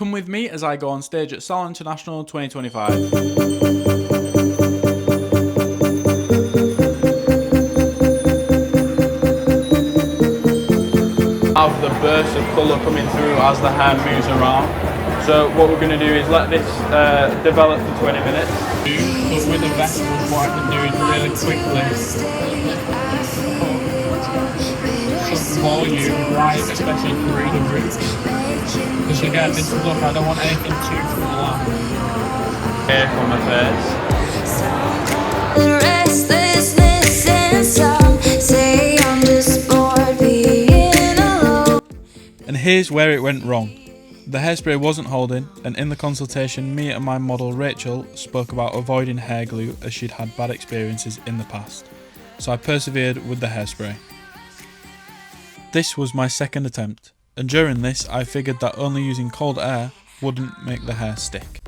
Come with me as I go on stage at Salon International 2025. Have the burst of colour coming through as the hair moves around. So what we're going to do is let this develop for 20 minutes. But with the vegetables, what I can do is really quickly put some volume right, especially through the roots. Because again, this look, I don't want anything too full on. Hair from the face. And here's where it went wrong. The hairspray wasn't holding, and in the consultation, me and my model Rachel spoke about avoiding hair glue as she'd had bad experiences in the past. So I persevered with the hairspray. This was my second attempt, and during this I figured that only using cold air wouldn't make the hair stick.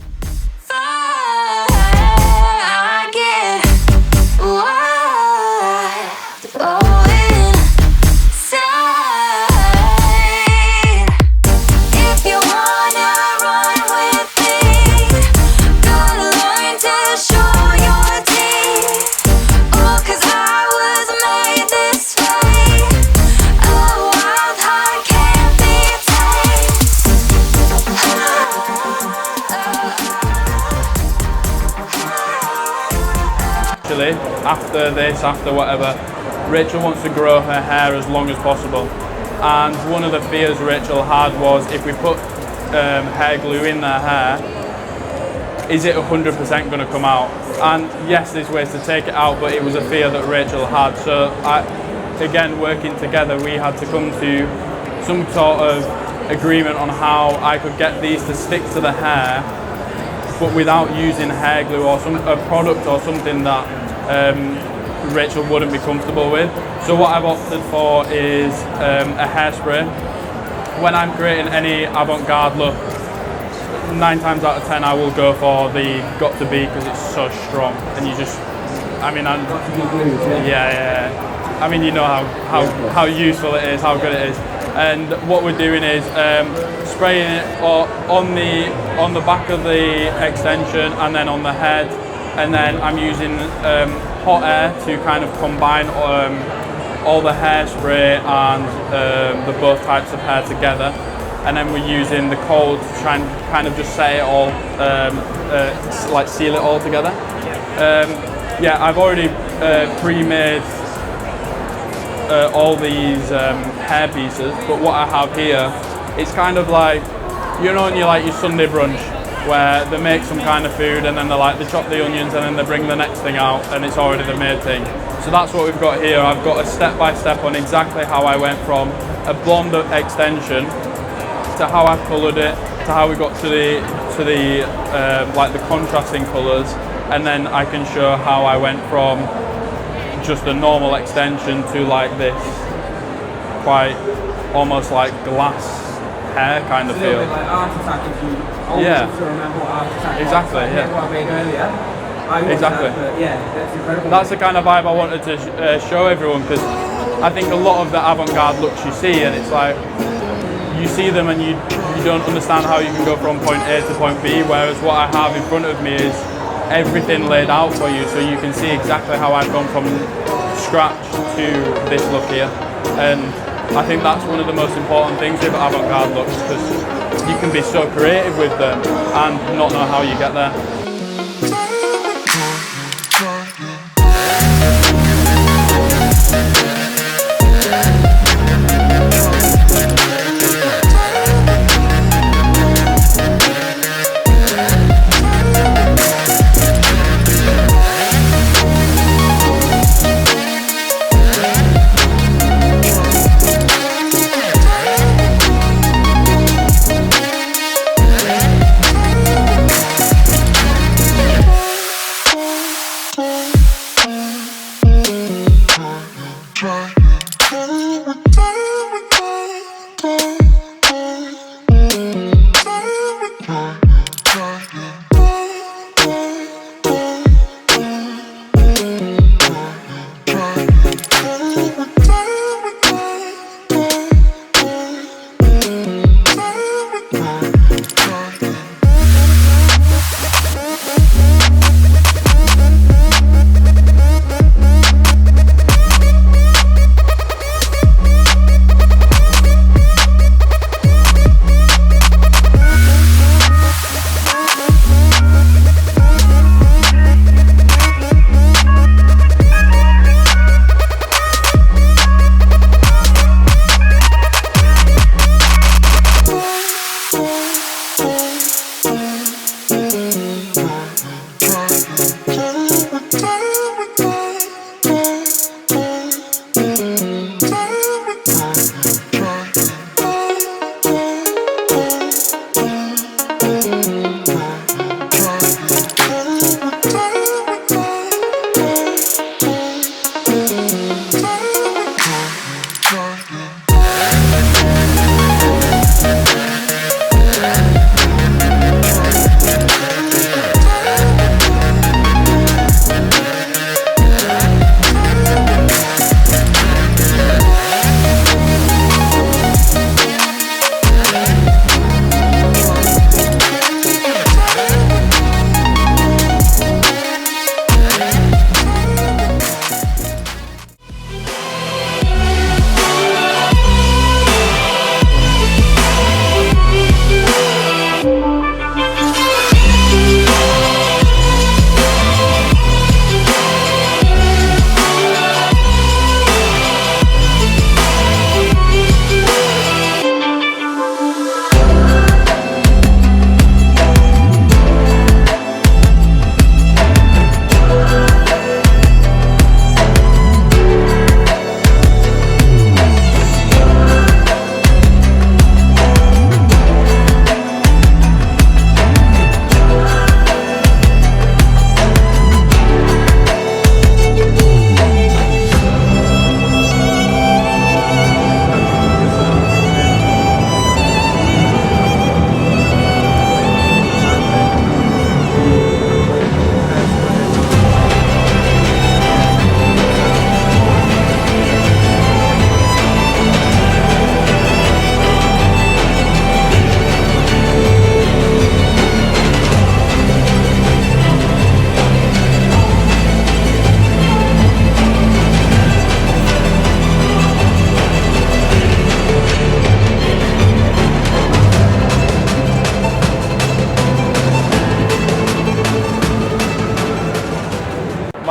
After whatever, Rachel wants to grow her hair as long as possible, and one of the fears Rachel had was if we put hair glue in their hair, is it 100% going to come out? And yes, there's ways to take it out, but it was a fear that Rachel had. So again, working together, we had to come to some sort of agreement on how I could get these to stick to the hair, but without using hair glue or a product or something that Rachel wouldn't be comfortable with. So what I've opted for is a hairspray. When I'm creating any avant-garde look, 9 times out of 10 I will go for the Got To Be because it's so strong, and you just, I mean, yeah. I mean, you know how useful it is, how good it is. And what we're doing is spraying it on the back of the extension and then on the head, and then I'm using hot air to kind of combine all the hairspray and the both types of hair together, and then we're using the cold to try and kind of just set it all, like seal it all together. Yeah, I've already pre-made all these hair pieces, but what I have here, it's kind of like, you know, when you like your Sunday brunch, where they make some kind of food and then they chop the onions and then they bring the next thing out and it's already the made thing. So that's what we've got here. I've got a step-by-step on exactly how I went from a blonde extension to how I've coloured it, to how we got to the like the contrasting colours, and then I can show how I went from just a normal extension to like this quite almost like glass hair kind of feel. Like artifact, if you remember what artifact exactly, was. Yeah. What I made earlier. Exactly. That, yeah, that's incredible. That's the kind of vibe I wanted to show everyone, because I think a lot of the avant-garde looks you see, and it's like you see them and you don't understand how you can go from point A to point B, whereas what I have in front of me is everything laid out for you, so you can see exactly how I've gone from scratch to this look here. And I think that's one of the most important things with avant-garde looks, because you can be so creative with them and not know how you get there.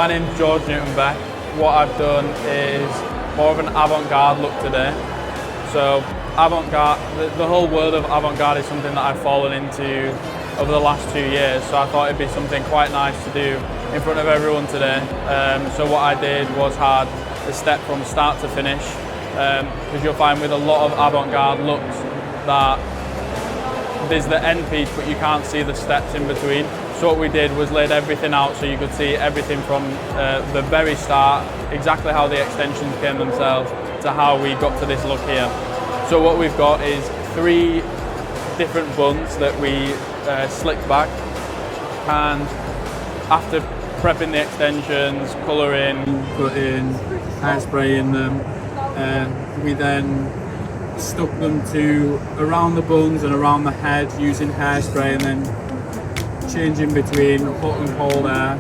My name's Newton-Beck. What I've done is more of an avant-garde look today. So avant-garde, the whole world of avant-garde is something that I've fallen into over the last 2 years, so I thought it'd be something quite nice to do in front of everyone today. So what I did was had the step from start to finish, because you'll find with a lot of avant-garde looks that there's the end piece but you can't see the steps in between. So what we did was laid everything out so you could see everything from the very start, exactly how the extensions came themselves to how we got to this look here. So what we've got is 3 different buns that we slicked back, and after prepping the extensions, colouring, putting hairspray in them, we then stuck them to around the buns and around the head using hairspray, and then changing between hot and cold air.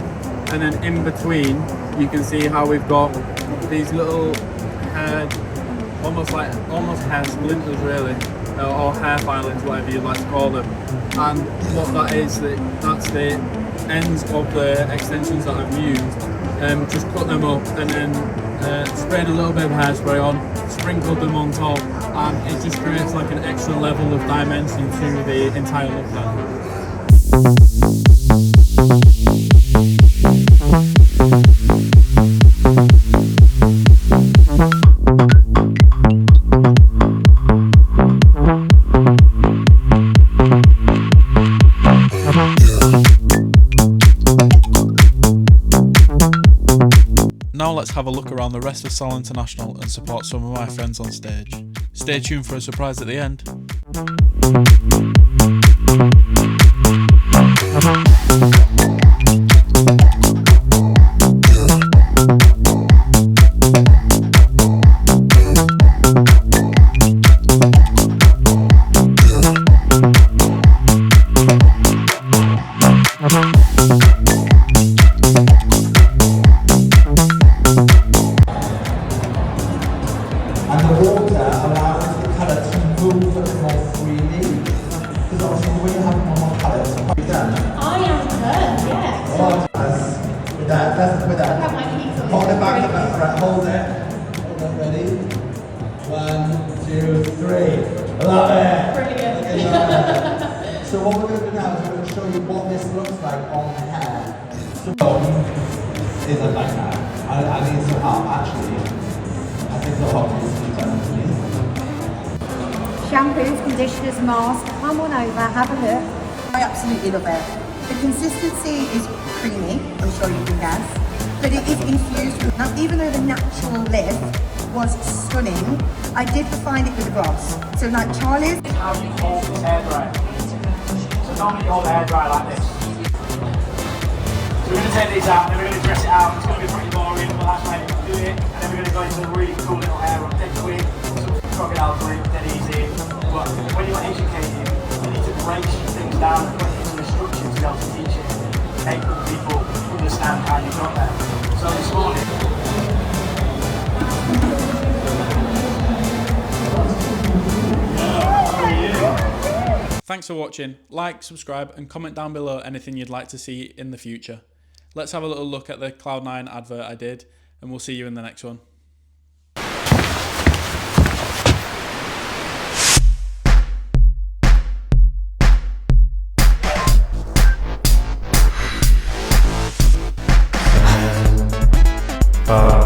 And then in between you can see how we've got these little hair, almost hair splinters really, or hair filings, whatever you'd like to call them. And what that is, that's the ends of the extensions that I've used. Just cut them up and then sprayed a little bit of hairspray on, sprinkled them on top, and it just creates like an extra level of dimension to the entire look then. Now let's have a look around the rest of Salon International and support some of my friends on stage. Stay tuned for a surprise at the end. And the water allows the colour to move more freely. Because obviously when you have more colours, what have you done? I am done, yeah. Oh, with that. Have my feet on Hold it. it back to the front, hold it. Hold it, ready? 1, 2, 3. Love it! Brilliant. Okay, love it. So what we're going to do now is we're going to show you what this looks like on the hair. So isn't like that. I need some help actually. I think the hot is Shampoos, conditioners, masks, come on over, have a look. I absolutely love it. The consistency is creamy, I'm sure you can guess, but it is infused with, now even though the natural lift was stunning, I did refine it with a gloss. So like Charlie's. How you hold this hair dryer. So normally you hold the hair dryer like this. So we're going to take these out and then we're going to dress it out. It's going to be pretty boring, but that's why we do it. And then we're going to go into a really cool little hair up, dead quick, some crocodile grip, dead easy. But when you're educating, you need to break things down and put it into a structure to be able to teach it. Make people understand how you got there. So this morning, Thanks for watching. Like, subscribe and comment down below anything you'd like to see in the future. Let's have a little look at the Cloud9 advert I did, and we'll see you in the next one. Power.